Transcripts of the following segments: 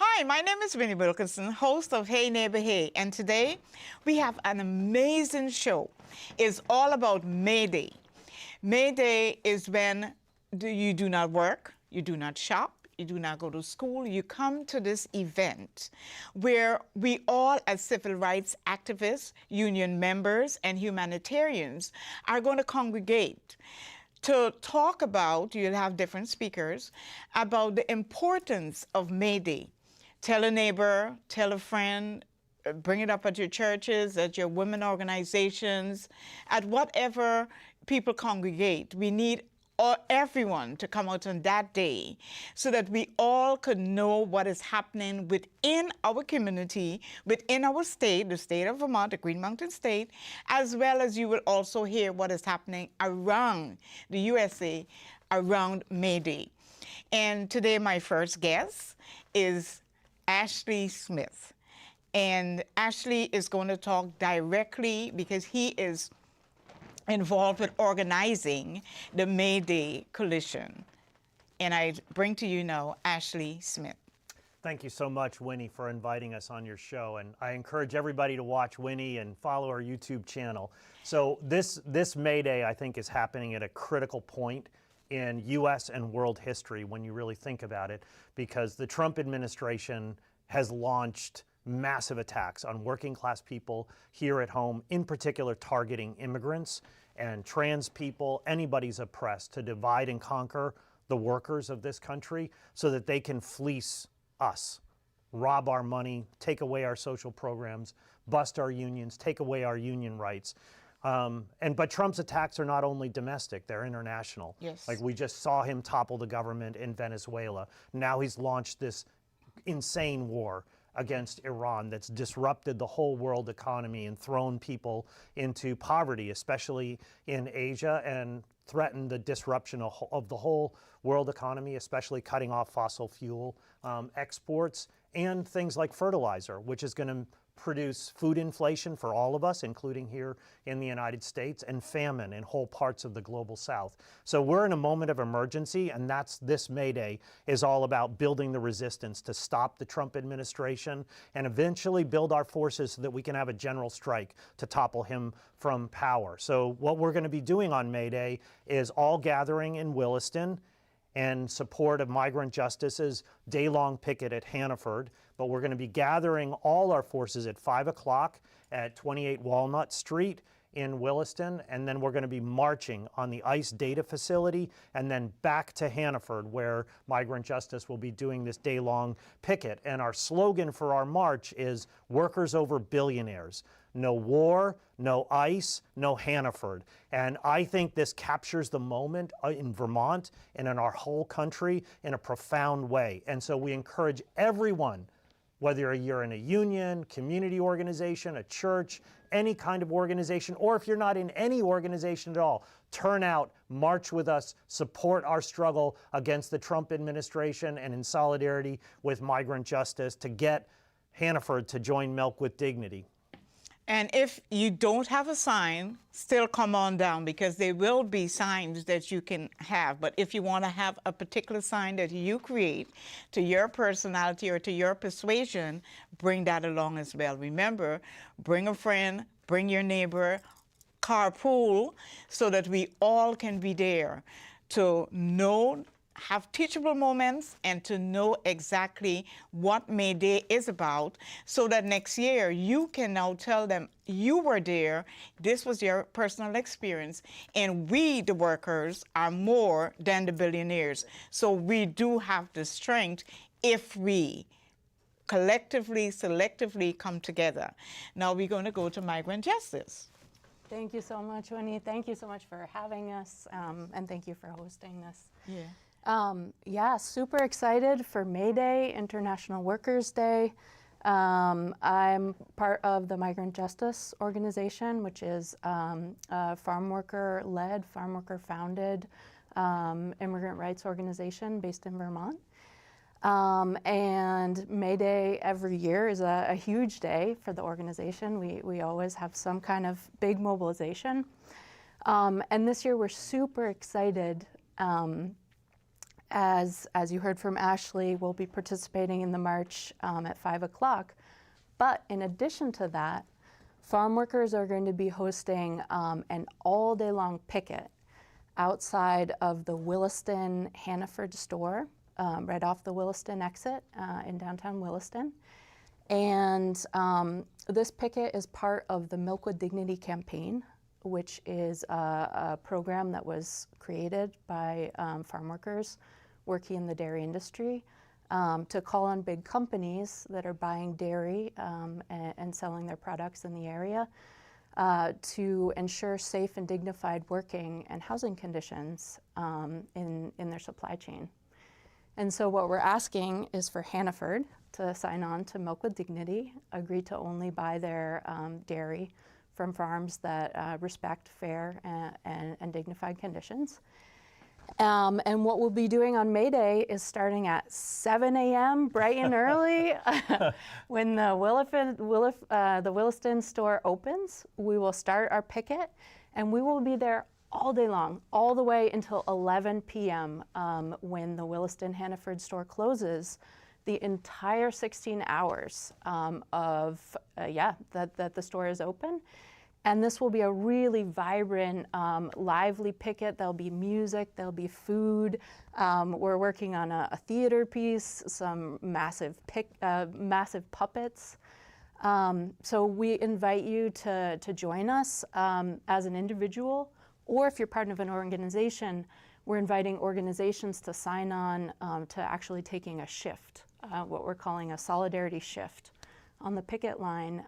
Hi, my name is Winnie Wilkinson, host of Hey, Neighbor Hey, and today we have an amazing show. It's all about May Day. May Day is when you do not work, you do not shop, you do not go to school, you come to this event where we all as civil rights activists, union members, and humanitarians are going to congregate to talk about, you'll have different speakers, about the importance of May Day. Tell a neighbor, tell a friend, bring it up at your churches, at your women organizations, at whatever people congregate. We need everyone to come out on that day so that we all could know what is happening within our community, within our state, the state of Vermont, the Green Mountain State, as well as you will also hear what is happening around the USA around May Day. And today my first guest is Ashley Smith. And Ashley is going to talk directly because he is involved with organizing the May Day Coalition. And I bring to you now Ashley Smith. Thank you so much, Winnie, for inviting us on your show. And I encourage everybody to watch Winnie and follow our YouTube channel. So this May Day, I think, is happening at a critical point in U.S. and world history when you really think about it, because the Trump administration has launched massive attacks on working class people here at home, in particular targeting immigrants and trans people, anybody's oppressed, to divide and conquer the workers of this country so that they can fleece us, rob our money, take away our social programs, bust our unions, take away our union rights. But Trump's attacks are not only domestic, they're international. Yes. Like we just saw him topple the government in Venezuela. Now he's launched this insane war against Iran that's disrupted the whole world economy and thrown people into poverty, especially in Asia, and threatened the disruption of the whole world economy, especially cutting off fossil fuel exports and things like fertilizer, which is going to produce food inflation for all of us, including here in the United States, and famine in whole parts of the global South. So we're in a moment of emergency, and that's this May Day is all about building the resistance to stop the Trump administration and eventually build our forces so that we can have a general strike to topple him from power. So what we're going to be doing on May Day is all gathering in Williston in support of Migrant Justice's day-long picket at Hannaford. But we're going to be gathering all our forces at 5 o'clock at 28 Walnut Street in Williston, and then we're going to be marching on the ICE data facility and then back to Hannaford, where Migrant Justice will be doing this day-long picket. And our slogan for our march is "Workers over Billionaires." No war, no ICE, no Hannaford. And I think this captures the moment in Vermont and in our whole country in a profound way. And so we encourage everyone, whether you're in a union, community organization, a church, any kind of organization, or if you're not in any organization at all, turn out, march with us, support our struggle against the Trump administration and in solidarity with Migrant Justice to get Hannaford to join Milk with Dignity. And if you don't have a sign, still come on down, because there will be signs that you can have. But if you want to have a particular sign that you create to your personality or to your persuasion, bring that along as well. Remember, bring a friend, bring your neighbor, carpool, so that we all can be there to know, have teachable moments, and to know exactly what May Day is about, so that next year you can now tell them you were there, this was your personal experience, and we, the workers, are more than the billionaires. So we do have the strength if we collectively, selectively come together. Now we're going to go to Migrant Justice. Thank you so much, Winnie. Thank you so much for having us, and thank you for hosting this. Yeah. Yeah, super excited for May Day, International Workers' Day. I'm part of the Migrant Justice organization, which is a farm worker-led, farm worker-founded immigrant rights organization based in Vermont. And May Day every year is a huge day for the organization. We always have some kind of big mobilization. And this year we're super excited as you heard from Ashley, we'll be participating in the march at 5 o'clock. But in addition to that, farm workers are going to be hosting an all-day long picket outside of the Williston Hannaford store, right off the Williston exit in downtown Williston. And this picket is part of the Milk with Dignity campaign, which is a program that was created by farm workers working in the dairy industry to call on big companies that are buying dairy and selling their products in the area to ensure safe and dignified working and housing conditions in their supply chain. And so what we're asking is for Hannaford to sign on to Milk with Dignity, agree to only buy their dairy from farms that respect fair and dignified conditions. And what we'll be doing on May Day is starting at 7 a.m. bright and early. When the Williston store opens, we will start our picket, and we will be there all day long, all the way until 11 p.m. When the Williston Hannaford store closes. The entire 16 hours that the store is open. And this will be a really vibrant, lively picket. There'll be music, there'll be food. We're working on a theater piece, some massive puppets. So we invite you to join us as an individual, or if you're part of an organization, we're inviting organizations to sign on to actually taking a shift, what we're calling a solidarity shift on the picket line.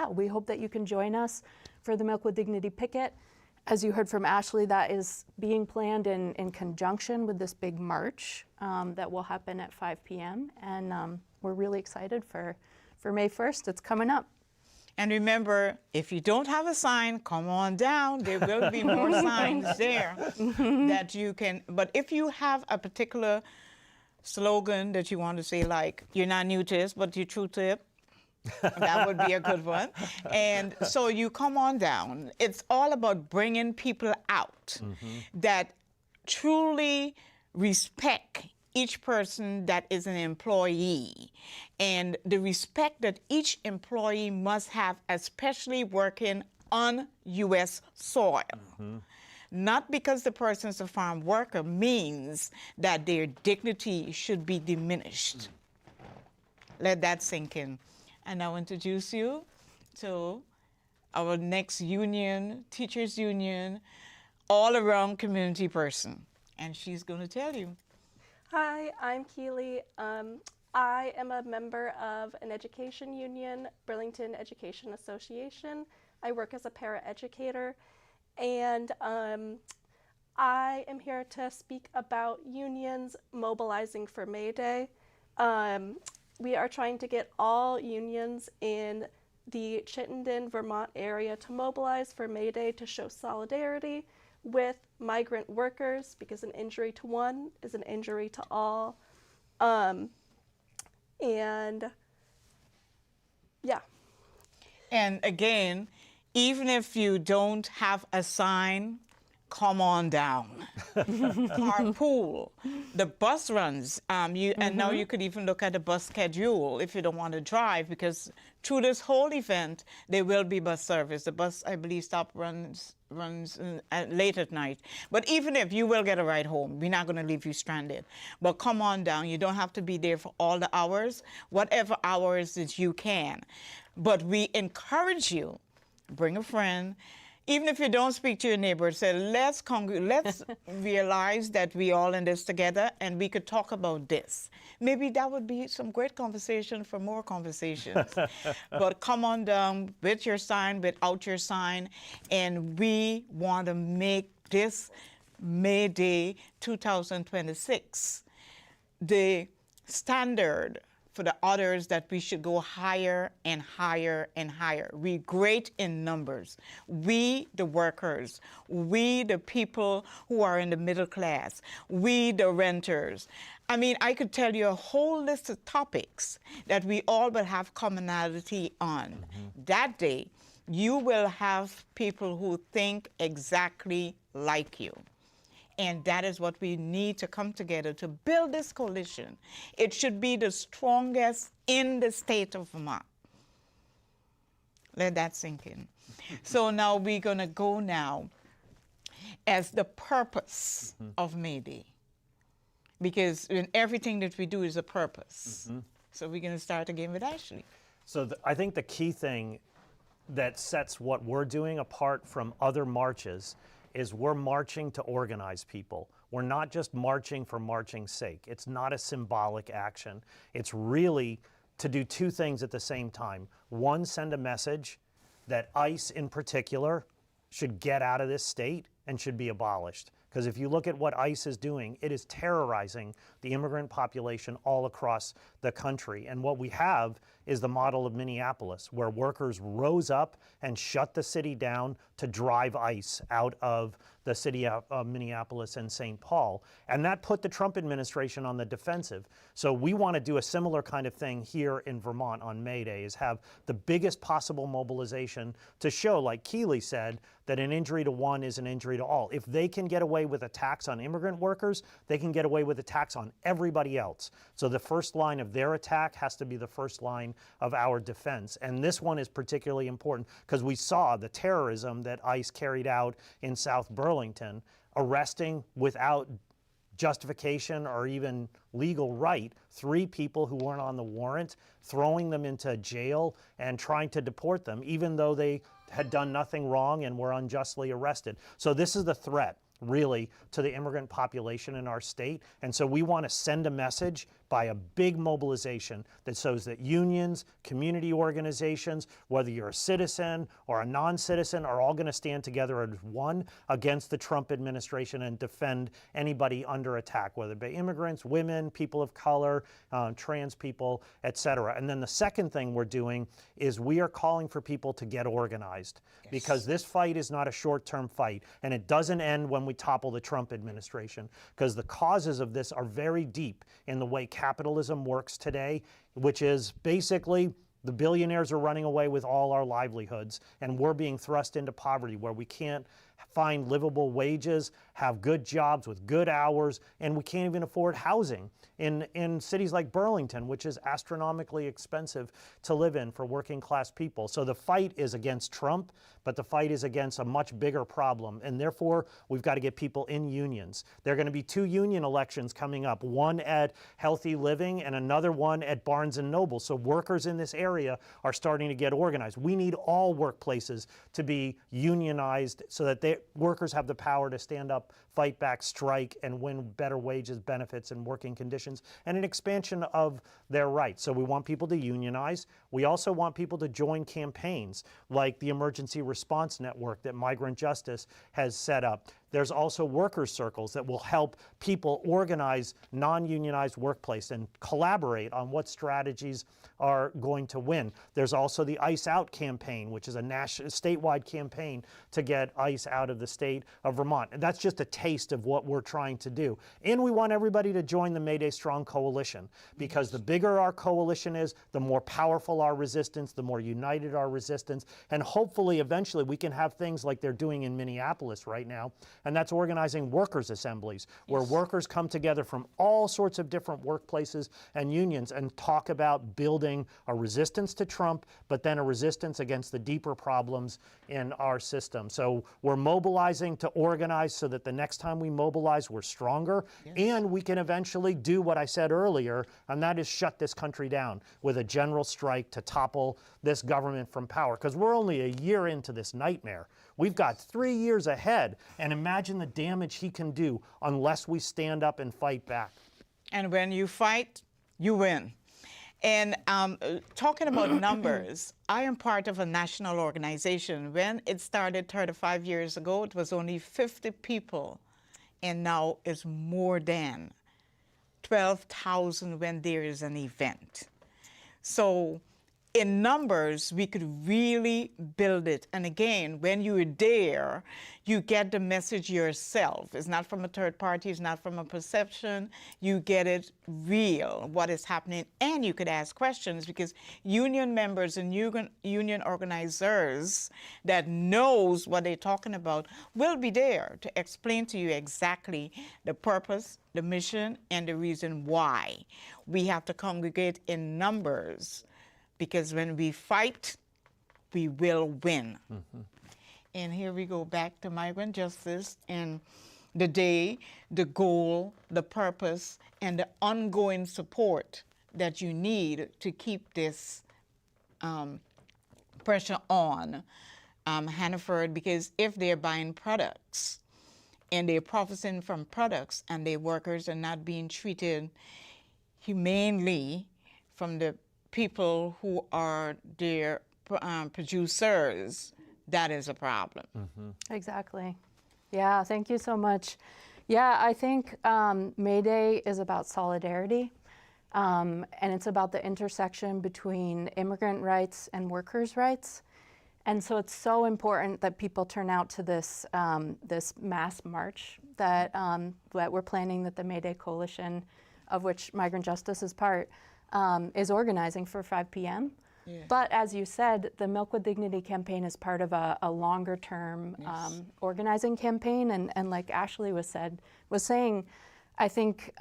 We hope that you can join us for the Milk with Dignity picket. As you heard from Ashley, that is being planned in conjunction with this big march that will happen at 5 p.m. And we're really excited for May 1st. It's coming up. And remember, if you don't have a sign, come on down. There will be more signs there that you can. But if you have a particular slogan that you want to say, like, you're not new to this, but you're true to it, that would be a good one. And so you come on down. It's all about bringing people out that truly respect each person that is an employee, and the respect that each employee must have, especially working on U.S. soil. Not because the person's a farm worker means that their dignity should be diminished. Let that sink in. And I'll introduce you to our next union, teachers union, all-around community person. And she's going to tell you. Hi, I'm Keely. I am a member of an education union, Burlington Education Association. I work as a paraeducator, and I am here to speak about unions mobilizing for May Day. We are trying to get all unions in the Chittenden, Vermont area to mobilize for May Day to show solidarity with migrant workers, because an injury to one is an injury to all. And again, even if you don't have a sign, come on down. Carpool. The bus runs. And now you could even look at the bus schedule if you don't want to drive, because through this whole event, there will be bus service. The bus, I believe, runs late at night. But even if, you will get a ride home. We're not going to leave you stranded. But come on down. You don't have to be there for all the hours, whatever hours that you can. But we encourage you, bring a friend. Even if you don't speak to your neighbor, say, let's realize that we all in this together, and we could talk about this. Maybe that would be some great conversation for more conversations. But come on down with your sign, without your sign, and we want to make this May Day 2026 the standard for the others, that we should go higher and higher and higher. We're great in numbers. We, the workers, we, the people who are in the middle class, we, the renters. I mean, I could tell you a whole list of topics that we all will have commonality on. That day, you will have people who think exactly like you. And that is what we need to come together to build this coalition. It should be the strongest in the state of Vermont. Let that sink in. So now we're going to go now as the purpose of May Day. Because in everything that we do is a purpose. So we're going to start again with Ashley. So I think the key thing that sets what we're doing apart from other marches is we're marching to organize people. We're not just marching for marching's sake. It's not a symbolic action. It's really to do two things at the same time. One, send a message that ICE in particular should get out of this state and should be abolished. Because if you look at what ICE is doing, it is terrorizing the immigrant population all across the country. And what we have is the model of Minneapolis, where workers rose up and shut the city down to drive ICE out of the city of Minneapolis and St. Paul. And that put the Trump administration on the defensive. So we want to do a similar kind of thing here in Vermont on May Day, is have the biggest possible mobilization to show, like Keeley said, that an injury to one is an injury to all. If they can get away with attacks on immigrant workers, they can get away with attacks on everybody else. So the first line of their attack has to be the first line of our defense. And this one is particularly important because we saw the terrorism that ICE carried out in South Burlington, arresting without justification or even legal right 3 people who weren't on the warrant, throwing them into jail and trying to deport them, even though they had done nothing wrong and were unjustly arrested. So this is the threat, really, to the immigrant population in our state. And so we want to send a message by a big mobilization that shows that unions, community organizations, whether you're a citizen or a non-citizen, are all going to stand together as one against the Trump administration and defend anybody under attack, whether it be immigrants, women, people of color, trans people, etc. And then the second thing we're doing is we are calling for people to get organized, because this fight is not a short-term fight, and it doesn't end when we topple the Trump administration, because the causes of this are very deep in the way capitalism works today, which is basically the billionaires are running away with all our livelihoods, and we're being thrust into poverty where we can't find livable wages, have good jobs with good hours, and we can't even afford housing in cities like Burlington, which is astronomically expensive to live in for working class people. So the fight is against Trump, but the fight is against a much bigger problem, and therefore we've got to get people in unions. There are going to be 2 union elections coming up, one at Healthy Living and another one at Barnes & Noble. So workers in this area are starting to get organized. We need all workplaces to be unionized so that workers have the power to stand up, fight back, strike, and win better wages, benefits, and working conditions, and an expansion of their rights. So we want people to unionize. We also want people to join campaigns like the Emergency Response Network that Migrant Justice has set up. There's also workers' circles that will help people organize non-unionized workplace and collaborate on what strategies are going to win. There's also the ICE Out campaign, which is a statewide campaign to get ICE out of the state of Vermont. And that's just a taste of what we're trying to do. And we want everybody to join the May Day Strong Coalition, because the bigger our coalition is, the more powerful our resistance, the more united our resistance, and hopefully eventually we can have things like they're doing in Minneapolis right now, and that's organizing workers' assemblies, where workers come together from all sorts of different workplaces and unions and talk about building a resistance to Trump, but then a resistance against the deeper problems in our system. So we're mobilizing to organize so that the next time we mobilize, we're stronger, and we can eventually do what I said earlier, and that is shut this country down with a general strike to topple this government from power, because we're only a year into this nightmare. We've got 3 years ahead, and imagine the damage he can do unless we stand up and fight back. And when you fight, you win. And talking about numbers, I am part of a national organization. When it started 35 years ago, it was only 50 people, and now it's more than 12,000 when there is an event. So in numbers, we could really build it. And again, when you're there, you get the message yourself. It's not from a third party, it's not from a perception. You get it real, what is happening. And you could ask questions because union members and union organizers that knows what they're talking about will be there to explain to you exactly the purpose, the mission, and the reason why we have to congregate in numbers. Because when we fight, we will win. Mm-hmm. And here we go back to migrant justice and the day, the goal, the purpose, and the ongoing support that you need to keep this pressure on Hannaford, because if they're buying products and they're profiting from products and their workers are not being treated humanely from the people who are their producers, that is a problem. Mm-hmm. Exactly. Yeah, thank you so much. Yeah, I think May Day is about solidarity, and it's about the intersection between immigrant rights and workers' rights. And so it's so important that people turn out to this this mass march that we're planning, that the May Day Coalition, of which Migrant Justice is part, is organizing for 5 p.m. Yeah. But as you said, the Milk with Dignity campaign is part of a longer term organizing campaign. And like Ashley was saying, I think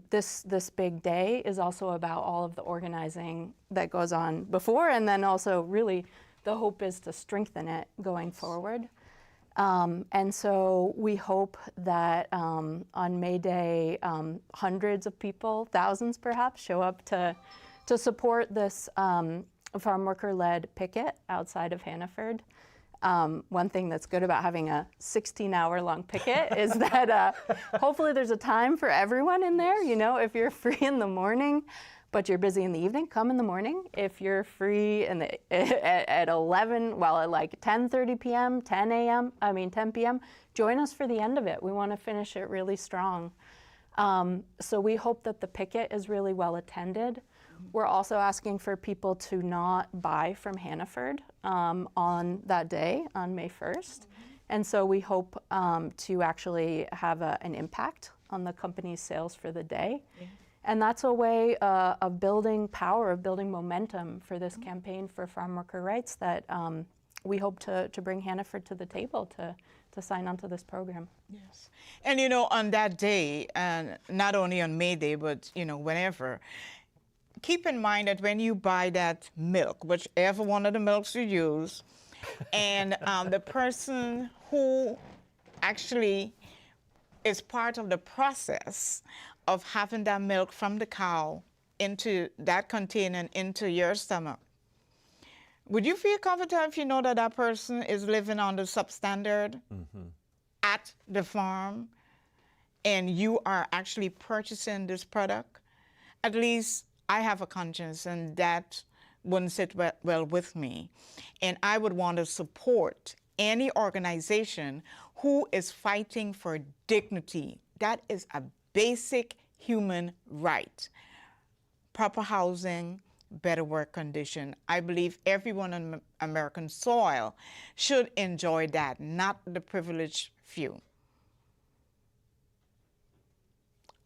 this big day is also about all of the organizing that goes on before, and then also really the hope is to strengthen it going forward. And so we hope that on May Day, hundreds of people, thousands perhaps, show up to support this farm worker-led picket outside of Hannaford. One thing that's good about having a 16-hour-long picket is that hopefully there's a time for everyone in there. You know, if you're free in the morning, but you're busy in the evening, come in the morning. If you're free at 11, well, at like 10:30 p.m., 10 p.m., join us for the end of it. We want to finish it really strong. So we hope that the picket is really well attended. We're also asking for people to not buy from Hannaford on that day, on May 1st. And so we hope to actually have an impact on the company's sales for the day. Yeah. And that's a way of building power, of building momentum for this campaign for farm worker rights that we hope to bring Hannaford to the table to sign on to this program. Yes. And you know, on that day, and not only on May Day, but you know, whenever, keep in mind that when you buy that milk, whichever one of the milks you use, and the person who actually is part of the process of having that milk from the cow into that container and into your stomach, would you feel comfortable if you know that that person is living on the substandard at the farm and you are actually purchasing this product? At least I have a conscience, and that wouldn't sit well with me. And I would want to support any organization who is fighting for dignity. That is a basic human right. Proper housing, better work condition. I believe everyone on American soil should enjoy that, not the privileged few.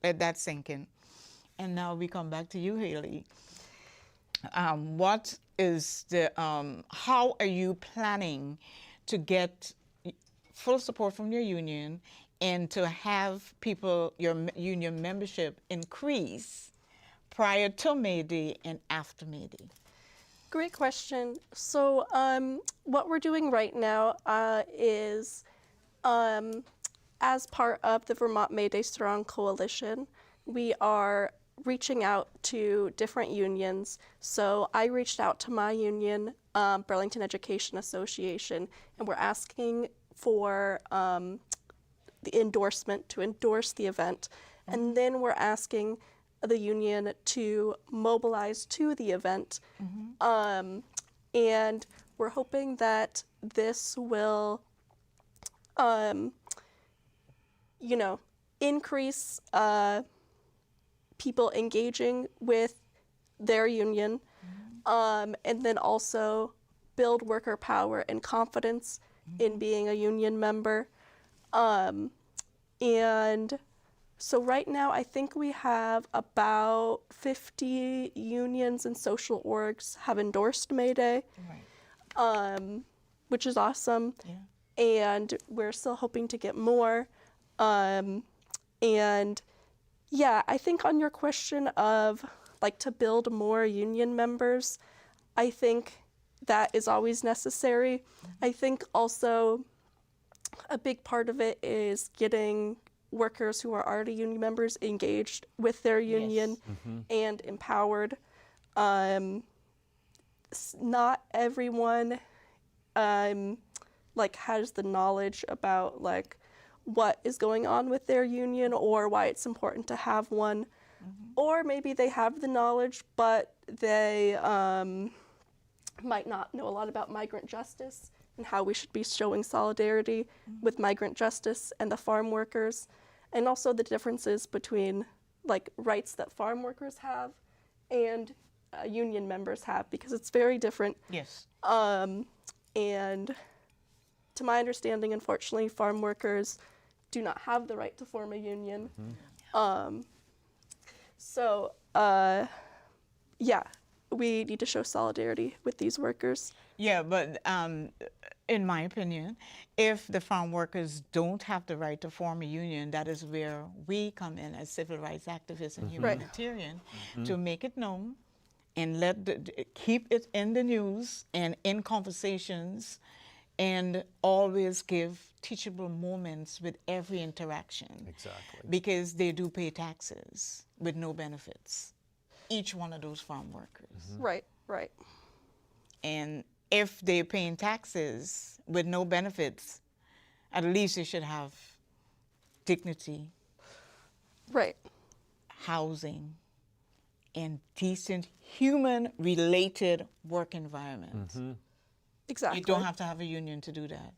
Let that sink in. And now we come back to you, Haley. What is the, how are you planning to get full support from your union and to have people, your union membership increase prior to May Day and after May Day? Great question. So what we're doing right now is, as part of the Vermont May Day Strong Coalition, we are reaching out to different unions. So I reached out to my union, Burlington Education Association, and we're asking for the endorsement to endorse the event. And then we're asking the union to mobilize to the event. And we're hoping that this will, you know, increase people engaging with their union. and then also build worker power and confidence in being a union member. And so right now, I think we have about 50 unions and social orgs have endorsed May Day, which is awesome. Yeah. And we're still hoping to get more. And yeah, I think on your question of like to build more union members, I think that is always necessary. I think also a big part of it is getting workers who are already union members engaged with their union and empowered. Not everyone like has the knowledge about like what is going on with their union or why it's important to have one. Or maybe they have the knowledge, but they might not know a lot about migrant justice and how we should be showing solidarity with migrant justice and the farm workers, and also the differences between like rights that farm workers have and union members have, because it's very different. Yes. And to my understanding, unfortunately, farm workers do not have the right to form a union. So yeah, we need to show solidarity with these workers. Yeah, but in my opinion, if the farm workers don't have the right to form a union, that is where we come in as civil rights activists and humanitarian to make it known and keep it in the news and in conversations, and always give teachable moments with every interaction. Exactly. Because they do pay taxes with no benefits, each one of those farm workers. Right, right. And if they're paying taxes with no benefits, at least they should have dignity, right, housing, and decent human-related work environment. exactly. You don't have to have a union to do that.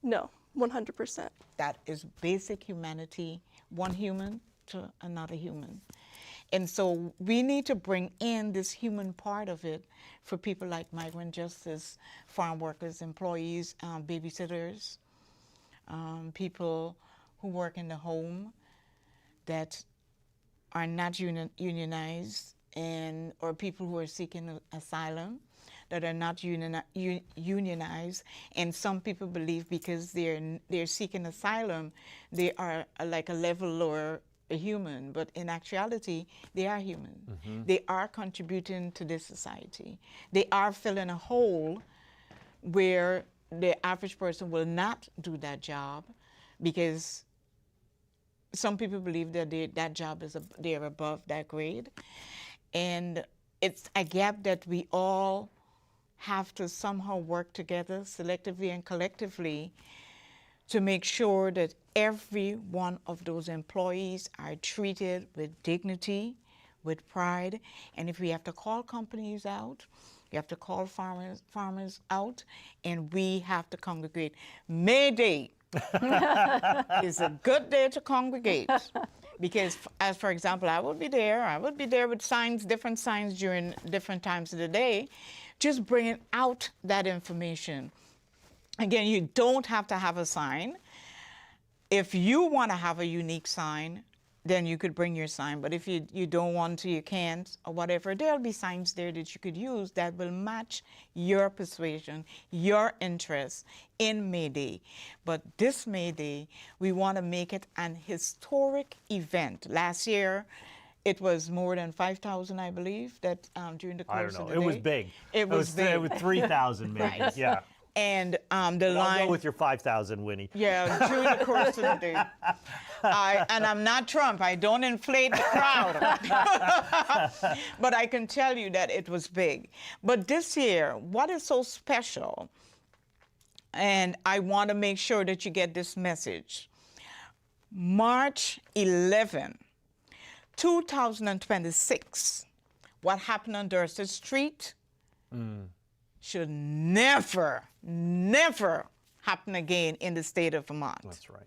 No, 100%. That is basic humanity, one human to another human. And so we need to bring in this human part of it for people like migrant justice, farm workers, employees, babysitters, people who work in the home that are not unionized, or people who are seeking asylum that are not unionized. And some people believe because they're seeking asylum, they are like a level lower a human, but in actuality, they are human. They are contributing to this society. They are filling a hole where the average person will not do that job, because some people believe that that job is they're above that grade. And it's a gap that we all have to somehow work together selectively and collectively to make sure that every one of those employees are treated with dignity, with pride. And if we have to call companies out, we have to call farmers out, and we have to congregate. May Day is a good day to congregate. Because, as for example, I would be there with signs, different signs during different times of the day, just bringing out that information. Again, you don't have to have a sign. If you want to have a unique sign, then you could bring your sign. But if you don't want to, you can't, or whatever, there'll be signs there that you could use that will match your persuasion, your interests in May Day. But this May Day, we want to make it an historic event. Last year, it was more than 5,000, I believe, that during the course of the day. It was big. It was big. It was 3,000 maybe, yeah. And the I'll line. go with your 5,000, Winnie. Yeah, during the course of the day. And I'm not Trump. I don't inflate the crowd. But I can tell you that it was big. But this year, what is so special, and I want to make sure that you get this message, March 11, 2026, what happened on Dorset Street should never, never happen again in the state of Vermont. That's right.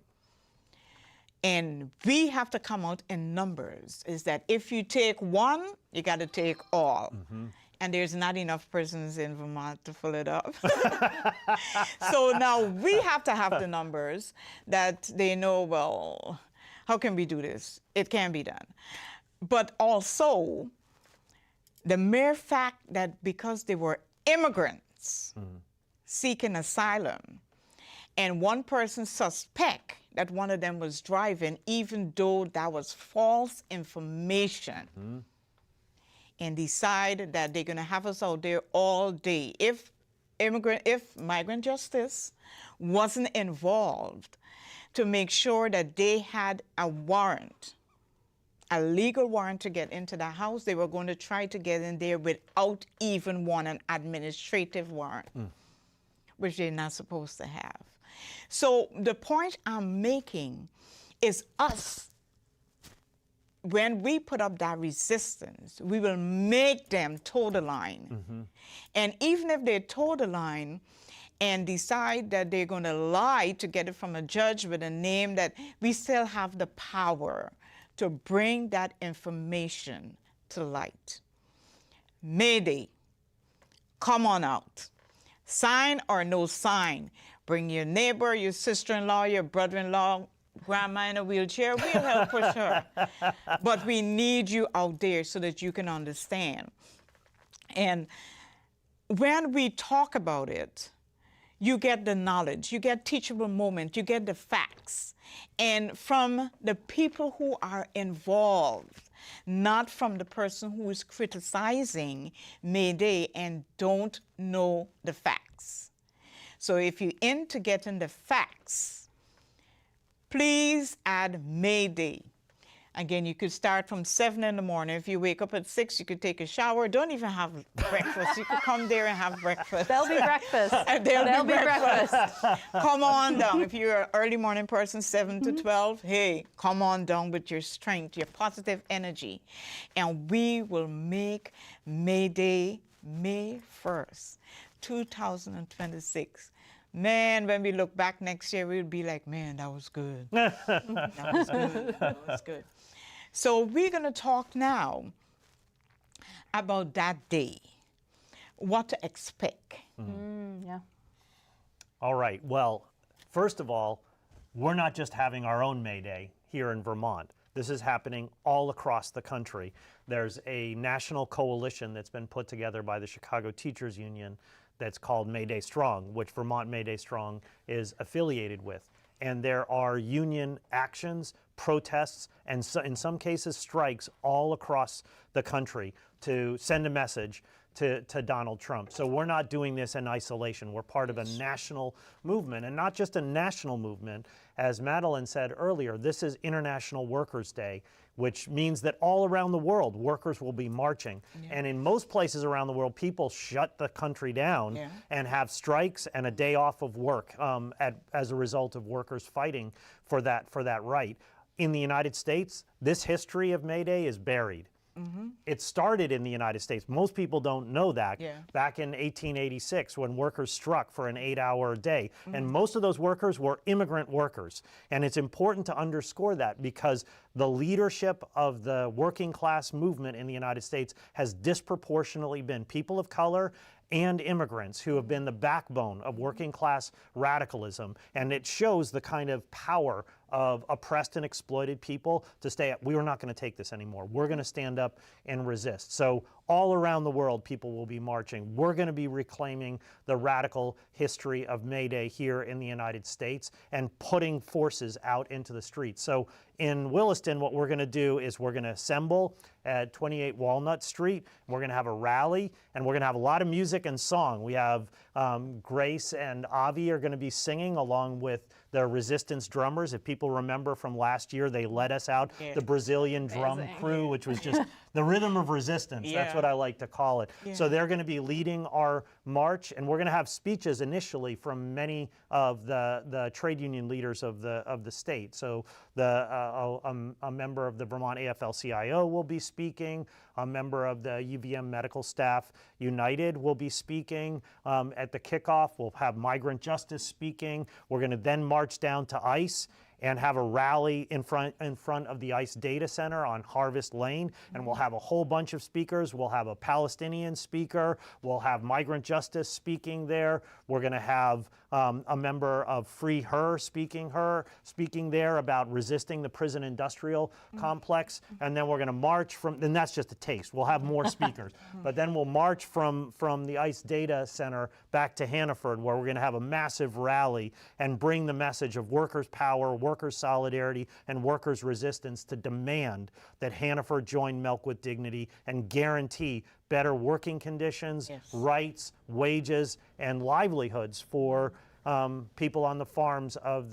And we have to come out in numbers, is that if you take one, you got to take all. and there's not enough prisons in Vermont to fill it up. So now we have to have the numbers that they know, well, how can we do this? It can be done. But also, the mere fact that because they were immigrants seeking asylum, and one person suspect that one of them was driving, even though that was false information, and decide that they're going to have us out there all day. If migrant justice wasn't involved to make sure that they had a warrant, a legal warrant to get into the house, they were going to try to get in there without even an administrative warrant, which they're not supposed to have. So the point I'm making is us, when we put up that resistance, we will make them toe the line. And even if they toe the line and decide that they're going to lie to get it from a judge with a name, that we still have the power to bring that information to light. May Day, come on out. Sign or no sign. Bring your neighbor, your sister-in-law, your brother-in-law, grandma in a wheelchair, we'll help push her. But we need you out there so that you can understand. And when we talk about it, you get the knowledge, you get teachable moment, you get the facts. And from the people who are involved, not from the person who is criticizing May Day and don't know the facts. So if you're into getting the facts, please add May Day. Again, you could start from 7 in the morning. If you wake up at 6, you could take a shower. Don't even have breakfast. You could come there and have breakfast. There'll be breakfast. There'll be breakfast. Come on down. If you're an early morning person, 7 to 12, hey, come on down with your strength, your positive energy. And we will make May Day May 1st, 2026. Man, when we look back next year, we'll be like, man, that was good. That was good. That was good. So we're going to talk now about that day, what to expect. Yeah. All right. Well, first of all, we're not just having our own May Day here in Vermont. This is happening all across the country. There's a national coalition that's been put together by the Chicago Teachers Union that's called May Day Strong, which Vermont May Day Strong is affiliated with. And there are union actions, protests, and in some cases strikes all across the country to send a message to Donald Trump. So we're not doing this in isolation. We're part of a national movement, and not just a national movement. As Madeline said earlier, this is International Workers' Day, which means that all around the world, workers will be marching. Yeah. And in most places around the world, people shut the country down and have strikes and a day off of work as a result of workers fighting for that right. In the United States, this history of May Day is buried. It started in the United States. Most people don't know that. Back in 1886, when workers struck for an 8-hour day. And most of those workers were immigrant workers. And it's important to underscore that because the leadership of the working class movement in the United States has disproportionately been people of color and immigrants who have been the backbone of working class radicalism. And it shows the kind of power of oppressed and exploited people to stay up. We are not going to take this anymore. We're going to stand up and resist. So all around the world, people will be marching. We're going to be reclaiming the radical history of May Day here in the United States and putting forces out into the streets. So in Williston, what we're going to do is we're going to assemble at 28 Walnut Street. We're going to have a rally, and we're going to have a lot of music and song. We have Grace and Avi are going to be singing along with the resistance drummers. If people remember from last year, they led us out, the Brazilian drum crew, which was just the rhythm of resistance. That's what I like to call it. So they're going to be leading our march, and we're going to have speeches initially from many of the trade union leaders of the state. So a member of the Vermont AFL-CIO will be speaking. A member of the UVM Medical Staff United will be speaking. At the kickoff, we'll have Migrant Justice speaking. We're going to then march down to ICE, and have a rally in front of the ICE data center on Harvest Lane, and we'll have a whole bunch of speakers. We'll have a Palestinian speaker. We'll have migrant justice speaking there. We're going to have a member of Free Her speaking there about resisting the prison industrial complex, and then we're going to march from, and that's just a taste. We'll have more speakers, but then we'll march from the ICE data center back to Hannaford, where we're going to have a massive rally and bring the message of workers' power, workers' solidarity, and workers' resistance to demand that Hannaford join Milk with Dignity and guarantee better working conditions, rights, wages, and livelihoods for people on the farms of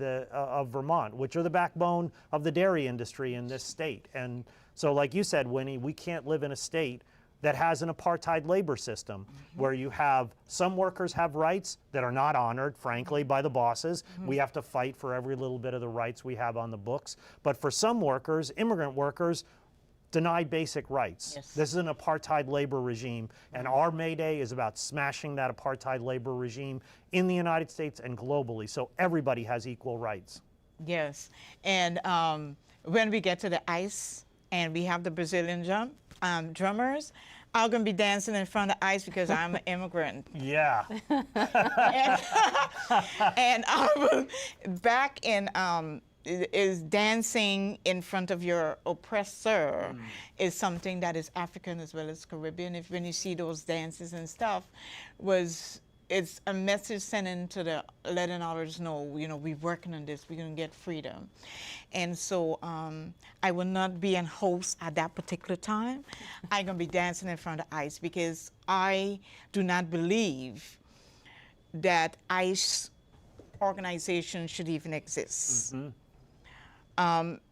Vermont, which are the backbone of the dairy industry in this state. And so, like you said, Winnie, we can't live in a state that has an apartheid labor system where you have some workers have rights that are not honored, frankly, by the bosses. We have to fight for every little bit of the rights we have on the books. But for some workers, immigrant workers, denied basic rights. This is an apartheid labor regime, and our May Day is about smashing that apartheid labor regime in the United States and globally, so everybody has equal rights. Yes, and when we get to the ICE and we have the Brazilian drummers, I'm going to be dancing in front of ICE because I'm an immigrant. Yeah. And I will, back in, is dancing in front of your oppressor is something that is African as well as Caribbean. If when you see those dances and stuff, it's a message sending to the, letting others know, you know, we're working on this, we're gonna get freedom. And so I will not be a host at that particular time. I'm gonna be dancing in front of ICE because I do not believe that ICE organization should even exist.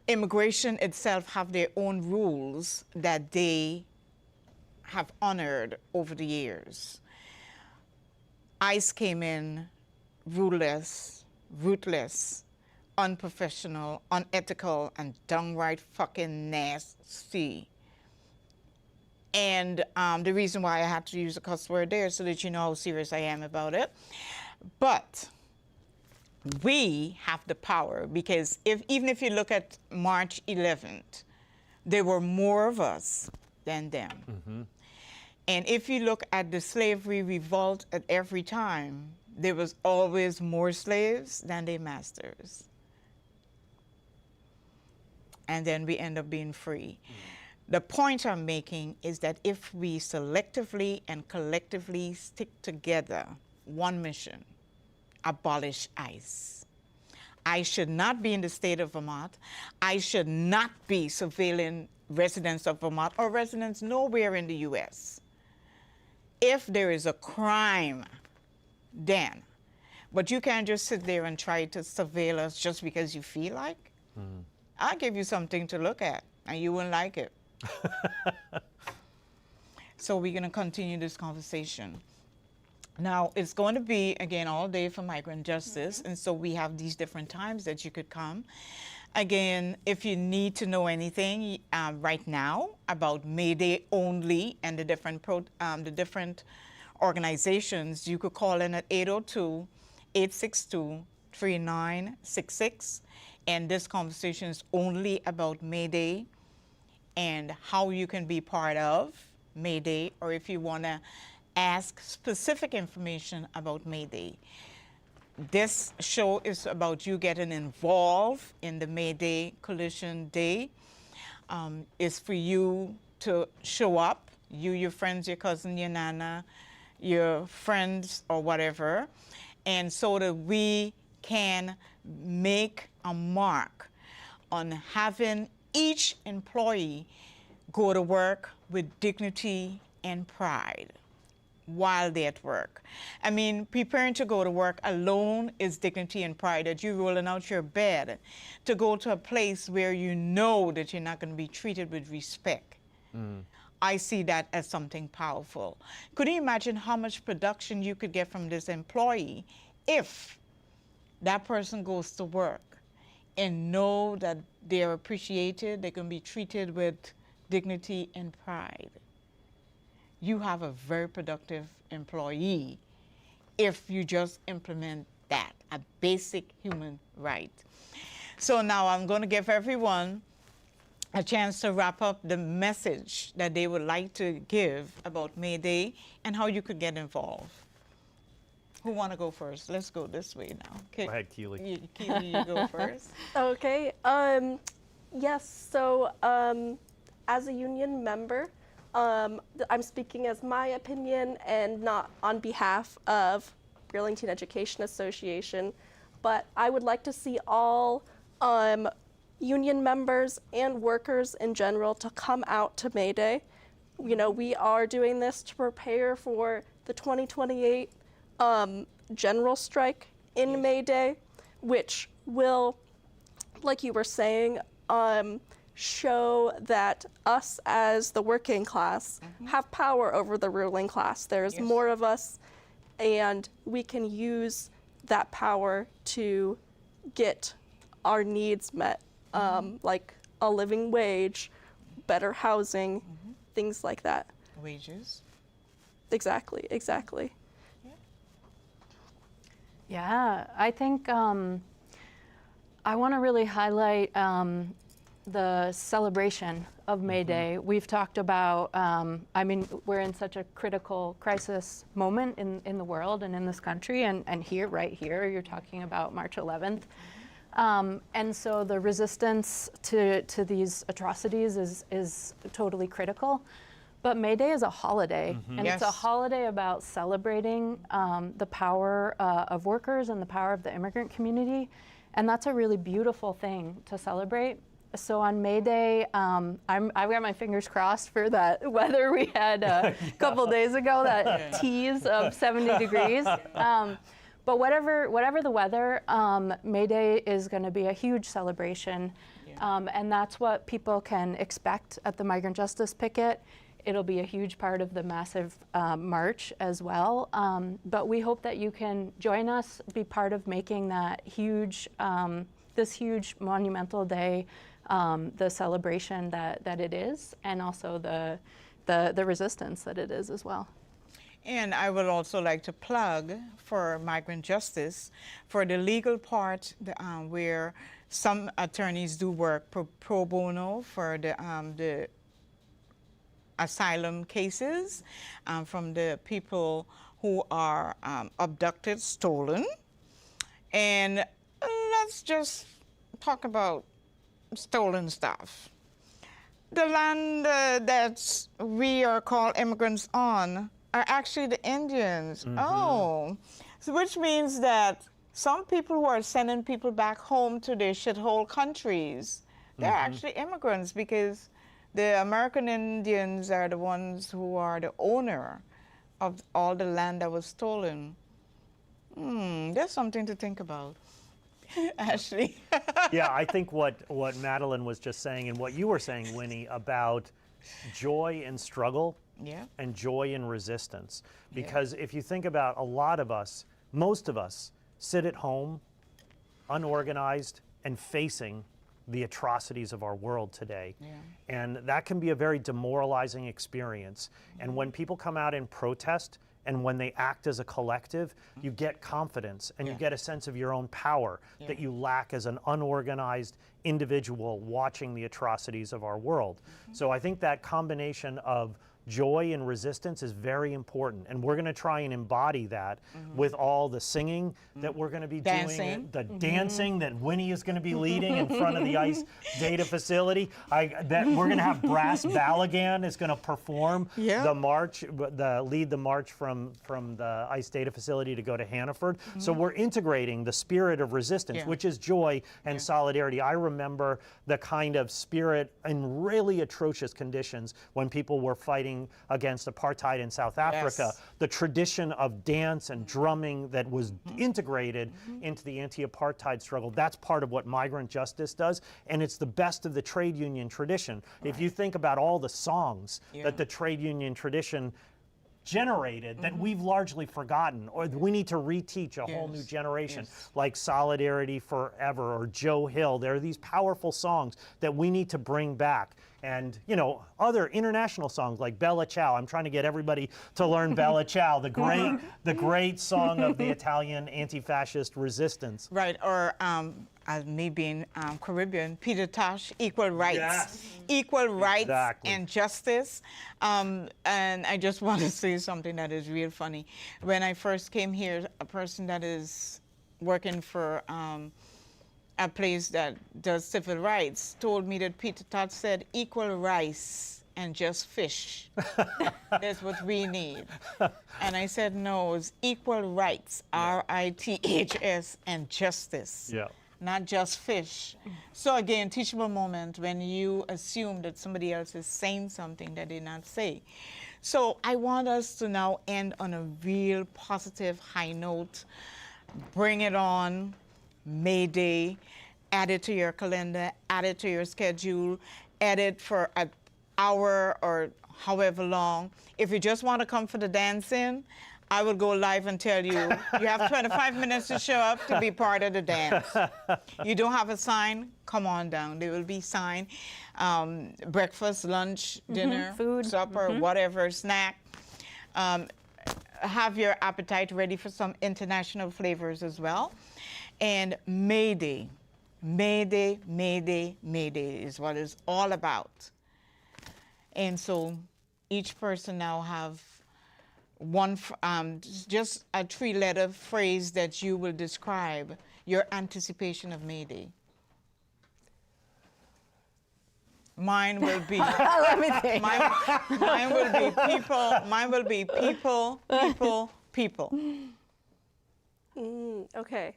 Immigration itself have their own rules that they have honored over the years. ICE came in ruthless, unprofessional, unethical, and downright fucking nasty. And the reason why I had to use a cuss word there so that you know how serious I am about it. But we have the power because even if you look at March 11th, there were more of us than them. And if you look at the slavery revolt at every time, there was always more slaves than their masters. And then we end up being free. The point I'm making is that if we selectively and collectively stick together, one mission, abolish ICE. I should not be in the state of Vermont. I should not be surveilling residents of Vermont or residents nowhere in the U.S. If there is a crime, then. But you can't just sit there and try to surveil us just because you feel like. I'll give you something to look at, and you wouldn't like it. So we're going to continue this conversation. Now, it's going to be, again, all day for migrant justice, and so we have these different times that you could come. Again, if you need to know anything right now about May Day only and the different organizations, you could call in at 802-862-3966. And this conversation is only about May Day and how you can be part of May Day, or if you want to ask specific information about May Day. This show is about you getting involved in the May Day Coalition Day. It's for you to show up, you, your friends, your cousin, your nana, your friends, or whatever, and so that we can make a mark on having each employee go to work with dignity and pride while they're at work. I mean, preparing to go to work alone is dignity and pride, that you're rolling out your bed to go to a place where you know that you're not going to be treated with respect. I see that as something powerful. Could you imagine how much production you could get from this employee if that person goes to work and know that they're appreciated, they can be treated with dignity and pride? You have a very productive employee if you just implement that, a basic human right. So now I'm going to give everyone a chance to wrap up the message that they would like to give about May Day and how you could get involved. Who want to go first? Let's go this way now. Go ahead, Keely. Keely, you go first. Okay. Yes. So, as a union member, I'm speaking as my opinion and not on behalf of Burlington Education Association, but I would like to see all union members and workers in general to come out to May Day. You know, we are doing this to prepare for the 2028 general strike in May Day, which will, like you were saying, show that us as the working class have power over the ruling class. There's more of us, and we can use that power to get our needs met, like a living wage, better housing, things like that. Wages. Exactly, exactly. Yeah, I think I want to really highlight the celebration of May Day. We've talked about, I mean, we're in such a critical crisis moment in the world and in this country, and here, right here, you're talking about March 11th. And so the resistance to these atrocities is totally critical. But May Day is a holiday, and it's a holiday about celebrating the power of workers and the power of the immigrant community, and that's a really beautiful thing to celebrate. So on May Day, I've got my fingers crossed for that weather we had a couple days ago, that tease of 70 degrees. But whatever the weather, May Day is going to be a huge celebration, and that's what people can expect at the Migrant Justice Picket. It'll be a huge part of the massive march as well. But we hope that you can join us, be part of making that huge, this huge monumental day, the celebration that it is, and also the resistance that it is as well. And I would also like to plug for Migrant Justice for the legal part, where some attorneys do work pro bono for the asylum cases from the people who are abducted, stolen. And let's just talk about stolen stuff. The land that we are called immigrants on are actually the Indians. Oh, so which means that some people who are sending people back home to their shithole countries, they're actually immigrants, because the American Indians are the ones who are the owner of all the land that was stolen. There's something to think about. Ashley. Yeah, I think what Madeline was just saying and what you were saying, Winnie, about joy and struggle and joy and resistance. Because if you think about a lot of us, most of us sit at home, unorganized and facing the atrocities of our world today. And that can be a very demoralizing experience. And when people come out and protest, and when they act as a collective, you get confidence and you get a sense of your own power that you lack as an unorganized individual watching the atrocities of our world. So I think that combination of joy and resistance is very important, and we're going to try and embody that with all the singing that we're going to be doing, the dancing that Winnie is going to be leading in front of the ICE data facility. That we're going to have Brass Balagan is going to perform the march, lead the march from the ICE data facility to go to Hannaford. So we're integrating the spirit of resistance, which is joy and solidarity. I remember the kind of spirit in really atrocious conditions when people were fighting against apartheid in South Africa, the tradition of dance and drumming that was integrated into the anti-apartheid struggle. That's part of what Migrant Justice does, and it's the best of the trade union tradition. If you think about all the songs that the trade union tradition generated that we've largely forgotten, or we need to reteach a whole new generation, like Solidarity Forever or Joe Hill. There are these powerful songs that we need to bring back. And, you know, other international songs like Bella Ciao. I'm trying to get everybody to learn Bella Ciao, the great song of the Italian anti-fascist resistance. Right, or as me being Caribbean, Peter Tosh, equal rights. Yes. Equal rights Exactly. and justice. And I just want to say something that is real funny. When I first came here, a person that is working for a place that does civil rights told me that Peter Tosh said equal rice and just fish. That's what we need. And I said, no, it's equal rights, R-I-T-H-S, and justice. Yeah. Not just fish. So again, teachable moment when you assume that somebody else is saying something that they did not say. So I want us to now end on a real positive high note. Bring it on, May Day. Add it to your calendar, add it to your schedule, add it for an hour or however long. If you just want to come for the dancing, I will go live and tell you, you have 25 minutes to show up to be part of the dance. You don't have a sign, come on down. There will be sign, breakfast, lunch, dinner, food, supper, whatever, snack. Have your appetite ready for some international flavors as well. And May Day, May Day, May Day, May Day is what it's all about. And so each person now have one, just a 3-letter phrase that you will describe your anticipation of May Day. Mine will be. Let me think. Mine will be people. Mine will be people, people, people. Okay.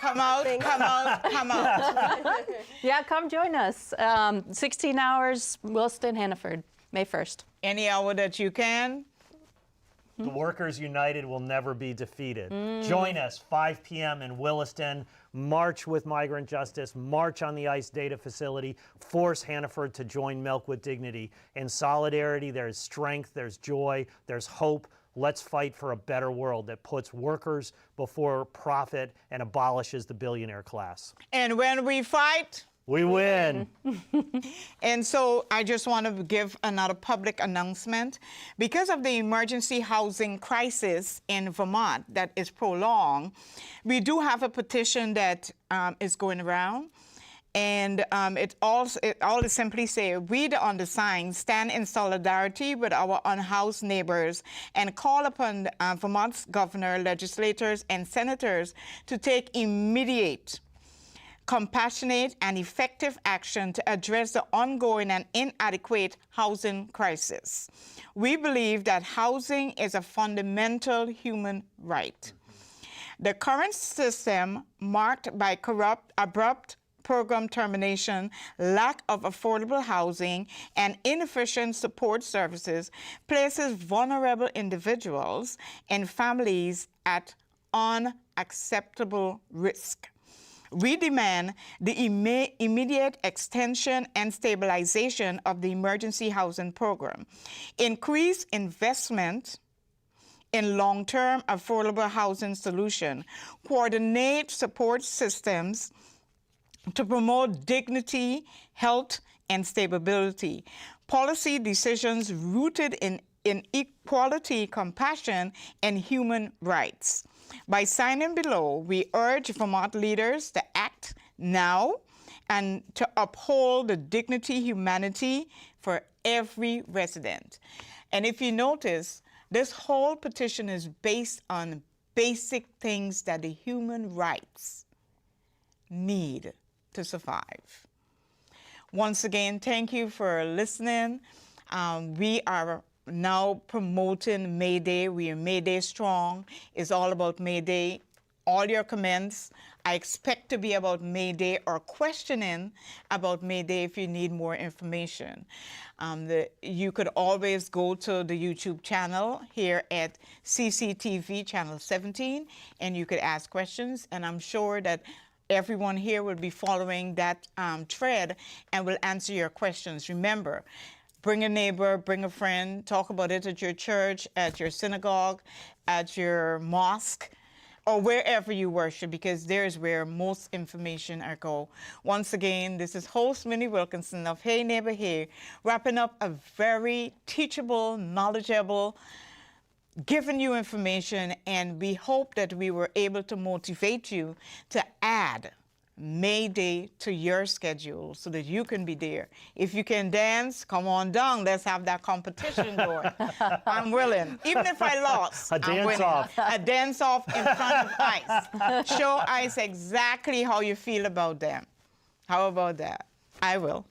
Come out, come out, come out. Yeah, come join us. 16 hours, Williston, Hannaford, May 1st. Any hour that you can. The Workers United will never be defeated. Join us 5 p.m. in Williston. March with Migrant Justice. March on the ICE data facility. Force Hannaford to join Milk with Dignity. In solidarity, there's strength, there's joy, there's hope. Let's fight for a better world that puts workers before profit and abolishes the billionaire class. And when we fight, we win. And so I just want to give another public announcement. Because of the emergency housing crisis in Vermont that is prolonged, we do have a petition that is going around. And it all is simply say, we the undersigned stand in solidarity with our unhoused neighbors and call upon Vermont's governor, legislators, and senators to take immediate, compassionate, and effective action to address the ongoing and inadequate housing crisis. We believe that housing is a fundamental human right. The current system, marked by abrupt program termination, lack of affordable housing, and inefficient support services, places vulnerable individuals and families at unacceptable risk. We demand the immediate extension and stabilization of the emergency housing program, increase investment in long-term affordable housing solution, coordinate support systems to promote dignity, health, and stability. Policy decisions rooted in equality, compassion, and human rights. By signing below, we urge Vermont leaders to act now and to uphold the dignity, humanity for every resident. And if you notice, this whole petition is based on basic things that the human rights need to survive. Once again, thank you for listening. We are now promoting May Day. We are May Day strong. It's all about May Day. All your comments, I expect to be about May Day or questioning about May Day if you need more information. You could always go to the YouTube channel here at CCTV channel 17 and you could ask questions, and I'm sure that everyone here will be following that thread and will answer your questions. Remember, bring a neighbor, bring a friend, talk about it at your church, at your synagogue, at your mosque, or wherever you worship, because there's where most information are go. Once again, this is host Minnie Wilkinson of Hey Neighbor Hey, wrapping up a very teachable, knowledgeable, given you information, and we hope that we were able to motivate you to add May Day to your schedule so that you can be there. If you can dance, come on down. Let's have that competition going. I'm willing. Even if I lost, A I'm dance willing. off. A dance off in front of ICE. Show ICE exactly how you feel about them. How about that? I will.